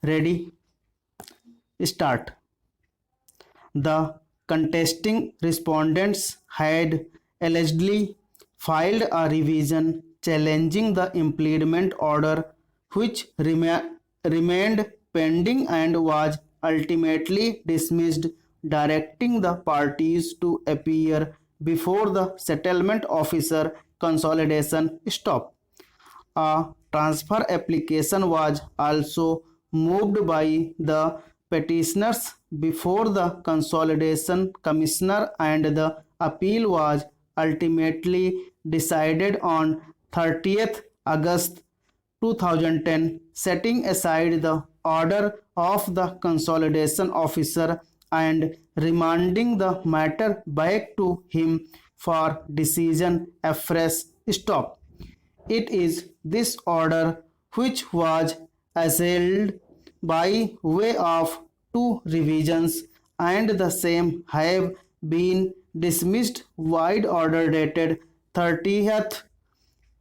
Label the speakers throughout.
Speaker 1: Ready? Start. The contesting respondents had allegedly filed a revision challenging the impleadment order, which remained pending and was ultimately dismissed, directing the parties to appear before the settlement officer consolidation stop. A transfer application was also moved by the petitioners before the Consolidation Commissioner, and the appeal was ultimately decided on 30th August 2010, setting aside the order of the consolidation officer and remanding the matter back to him for decision afresh. Stop. It is this order which was assailed by way of two revisions, and the same have been dismissed. Wide order dated 30th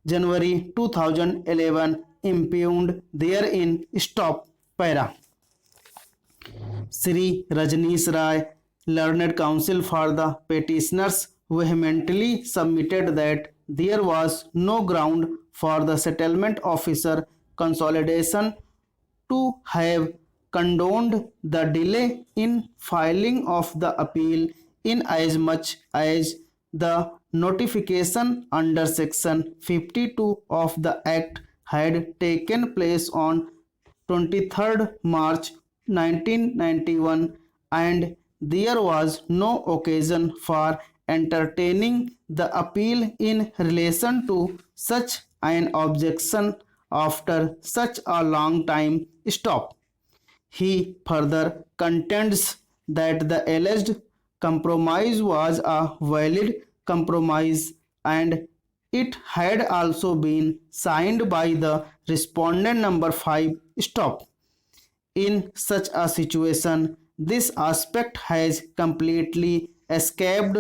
Speaker 1: January 2011 impugned therein. Stop. Para. Sri Rajneesh Rai, learned counsel for the petitioners, vehemently submitted that there was no ground for the settlement officer consolidation to have condoned the delay in filing of the appeal, inasmuch as the notification under section 52 of the act had taken place on 23rd March 1991, and there was no occasion for entertaining the appeal in relation to such an objection after such a long time. Stop. He further contends that the alleged compromise was a valid compromise, and it had also been signed by the respondent number 5. Stop. In such a situation, this aspect has completely escaped,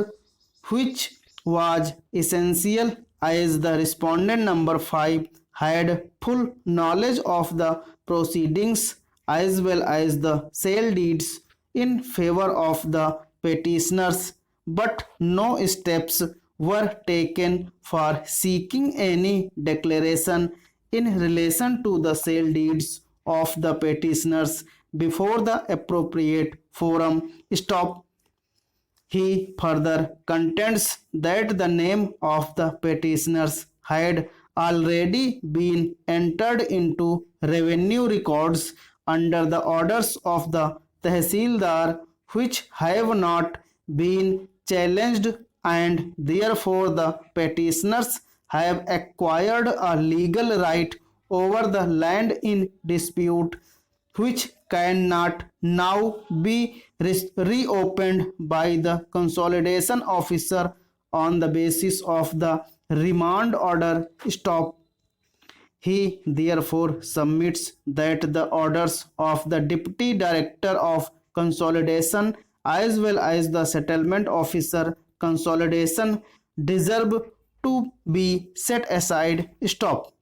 Speaker 1: which was essential, as the respondent number 5 had full knowledge of the proceedings as well as the sale deeds in favor of the petitioners, but no steps were taken for seeking any declaration in relation to the sale deeds of the petitioners before the appropriate forum. Stop. He further contends that the name of the petitioners had already been entered into revenue records under the orders of the Tehsildar, which have not been challenged, and therefore the petitioners have acquired a legal right over the land in dispute, which cannot now be reopened by the consolidation officer on the basis of the remand order. Stop. He therefore submits that the orders of the Deputy Director of Consolidation as well as the Settlement Officer Consolidation deserve to be set aside. Stop.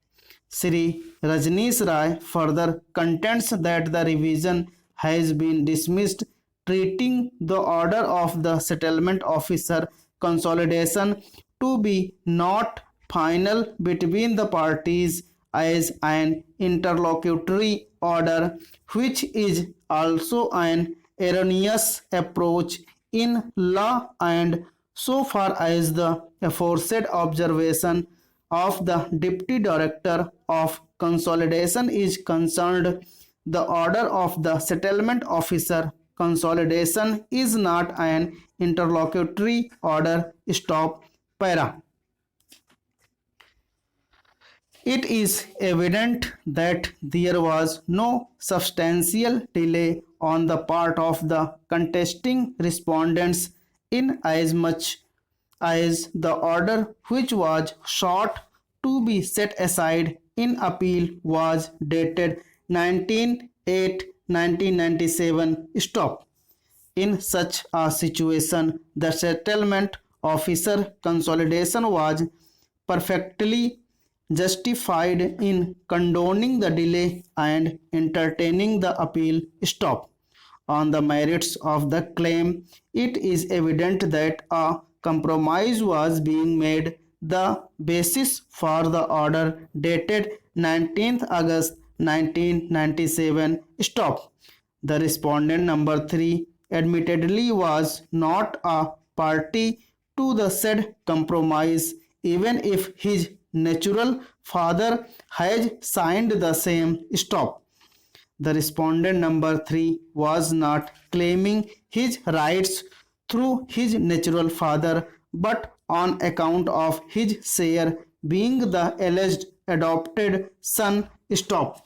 Speaker 1: Sri Rajneesh Rai further contends that the revision has been dismissed, treating the order of the settlement officer consolidation to be not final between the parties as an interlocutory order, which is also an erroneous approach in law, and so far as the aforesaid observation of the Deputy Director of Consolidation is concerned, the order of the settlement officer consolidation is not an interlocutory order. Stop. Para. It is evident that there was no substantial delay on the part of the contesting respondents, inasmuch as the order which was sought to be set aside in appeal was dated 19/8/1997. Stop. In such a situation, the settlement officer consolidation was perfectly justified in condoning the delay and entertaining the appeal. Stop. On the merits of the claim, it is evident that a compromise was being made. The basis for the order dated 19th August 1997. Stop. The respondent number 3 admittedly was not a party to the said compromise, even if his natural father has signed the same. Stop. The respondent number 3 was not claiming his rights through his natural father but on account of his share being the alleged adopted son. Stop.